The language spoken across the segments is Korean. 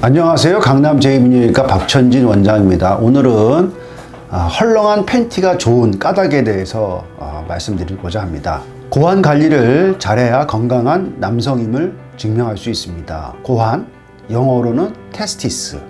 안녕하세요. 강남 제2비뇨기과 박천진 원장입니다. 오늘은 헐렁한 팬티가 좋은 까닭에 대해서 말씀드리고자 합니다. 고환 관리를 잘해야 건강한 남성임을 증명할 수 있습니다. 고환, 영어로는 테스티스,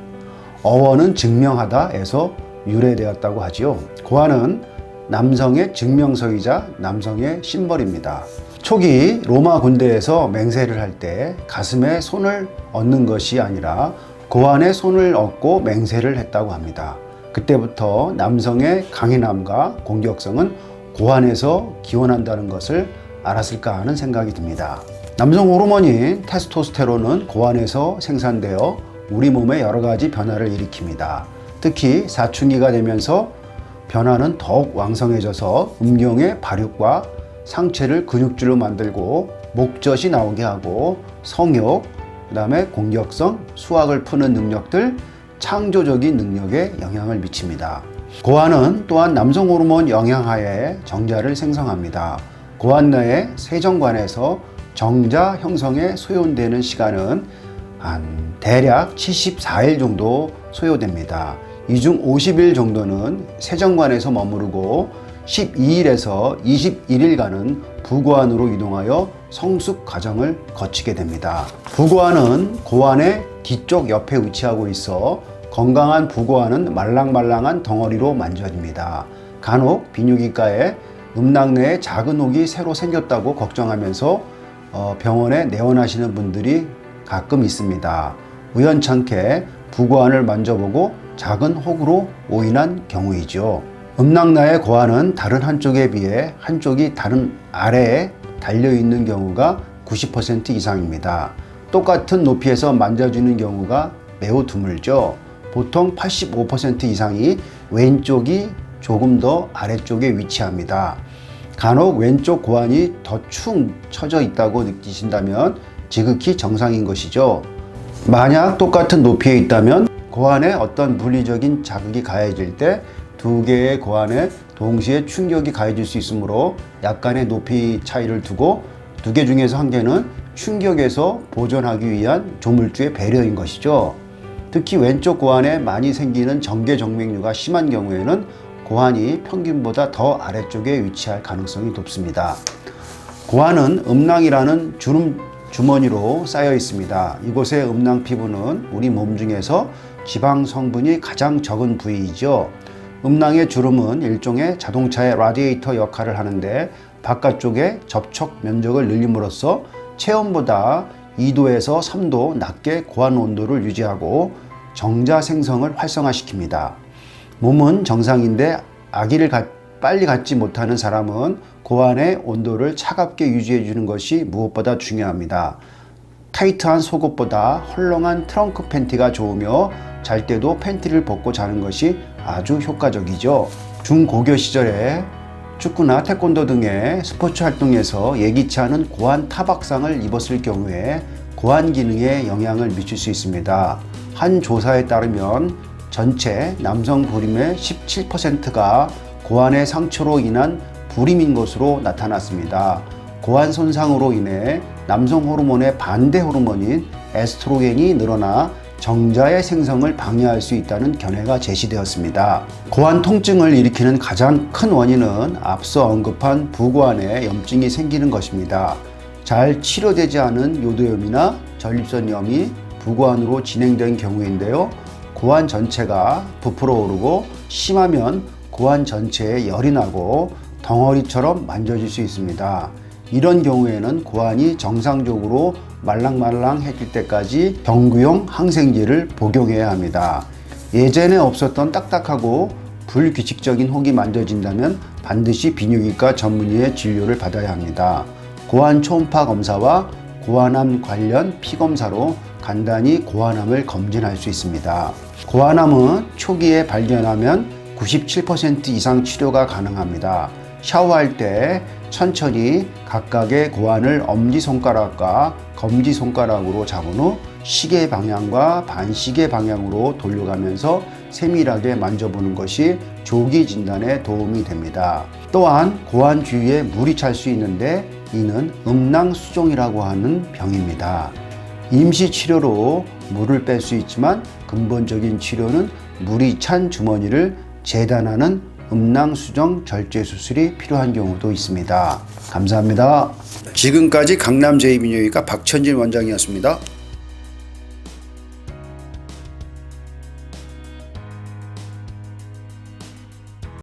어원은 증명하다에서 유래되었다고 하지요. 고환은 남성의 증명서이자 남성의 심벌입니다. 초기 로마 군대에서 맹세를 할 때 가슴에 손을 얹는 것이 아니라 고환에 손을 얹고 맹세를 했다고 합니다. 그때부터 남성의 강인함과 공격성은 고환에서 기원한다는 것을 알았을까 하는 생각이 듭니다. 남성 호르몬인 테스토스테론은 고환에서 생산되어 우리 몸에 여러 가지 변화를 일으킵니다. 특히 사춘기가 되면서 변화는 더욱 왕성해져서 음경의 발육과 상체를 근육질로 만들고 목젖이 나오게 하고 성욕, 그 다음에 공격성, 수학을 푸는 능력들, 창조적인 능력에 영향을 미칩니다. 고환은 또한 남성 호르몬 영향하에 정자를 생성합니다. 고환 내의 세정관에서 정자 형성에 소요되는 시간은 대략 74일 정도 소요됩니다. 이 중 50일 정도는 세정관에서 머무르고 12일에서 21일간은 부고환으로 이동하여 성숙 과정을 거치게 됩니다. 부고환은 고환의 뒤쪽 옆에 위치하고 있어 건강한 부고환은 말랑말랑한 덩어리로 만져집니다. 간혹 비뇨기과에 음낭 내에 작은 혹이 새로 생겼다고 걱정하면서 병원에 내원하시는 분들이 가끔 있습니다. 우연찮게 부고환을 만져보고 작은 혹으로 오인한 경우이죠. 음낭나의 고환은 다른 한쪽에 비해 한쪽이 다른 아래에 달려있는 경우가 90% 이상입니다. 똑같은 높이에서 만져주는 경우가 매우 드물죠. 보통 85% 이상이 왼쪽이 조금 더 아래쪽에 위치합니다. 간혹 왼쪽 고환이 더 축 처져 있다고 느끼신다면 지극히 정상인 것이죠. 만약 똑같은 높이에 있다면 고환에 어떤 물리적인 자극이 가해질 때 두 개의 고환에 동시에 충격이 가해질 수 있으므로 약간의 높이 차이를 두고 두 개 중에서 한 개는 충격에서 보존하기 위한 조물주의 배려인 것이죠. 특히 왼쪽 고환에 많이 생기는 정계정맥류가 심한 경우에는 고환이 평균보다 더 아래쪽에 위치할 가능성이 높습니다. 고환은 음낭이라는 주름 주머니로 쌓여 있습니다. 이곳의 음낭 피부는 우리 몸 중에서 지방 성분이 가장 적은 부위이죠. 음낭의 주름은 일종의 자동차의 라디에이터 역할을 하는데 바깥쪽에 접촉 면적을 늘림으로써 체온보다 2도에서 3도 낮게 고환 온도를 유지하고 정자 생성을 활성화시킵니다. 몸은 정상인데 아기를 빨리 갖지 못하는 사람은 고환의 온도를 차갑게 유지해 주는 것이 무엇보다 중요합니다. 타이트한 속옷보다 헐렁한 트렁크 팬티가 좋으며 잘 때도 팬티를 벗고 자는 것이 아주 효과적이죠. 중고교 시절에 축구나 태권도 등의 스포츠 활동에서 예기치 않은 고환 타박상을 입었을 경우에 고환 기능에 영향을 미칠 수 있습니다. 한 조사에 따르면 전체 남성 불임의 17%가 고환의 상처로 인한 불임인 것으로 나타났습니다. 고환 손상으로 인해 남성 호르몬의 반대 호르몬인 에스트로겐이 늘어나 정자의 생성을 방해할 수 있다는 견해가 제시되었습니다. 고환 통증을 일으키는 가장 큰 원인은 앞서 언급한 부고환에 염증이 생기는 것입니다. 잘 치료되지 않은 요도염이나 전립선염이 부고환으로 진행된 경우인데요. 고환 전체가 부풀어 오르고 심하면 고환 전체에 열이 나고 덩어리처럼 만져질 수 있습니다. 이런 경우에는 고환이 정상적으로 말랑말랑해질 때까지 경구용 항생제를 복용해야 합니다. 예전에 없었던 딱딱하고 불규칙적인 혹이 만져진다면 반드시 비뇨기과 전문의의 진료를 받아야 합니다. 고환 초음파 검사와 고환암 관련 피검사로 간단히 고환암을 검진할 수 있습니다. 고환암은 초기에 발견하면 97% 이상 치료가 가능합니다. 샤워할 때 천천히 각각의 고환을 엄지손가락과 검지손가락으로 잡은 후 시계 방향과 반시계 방향으로 돌려가면서 세밀하게 만져보는 것이 조기 진단에 도움이 됩니다. 또한 고환 주위에 물이 찰 수 있는데 이는 음낭수종이라고 하는 병입니다. 임시 치료로 물을 뺄 수 있지만 근본적인 치료는 물이 찬 주머니를 재단하는 음낭수정 절제 수술이 필요한 경우도 있습니다. 감사합니다. 지금까지 강남 제2비뇨기과 박천진 원장이었습니다.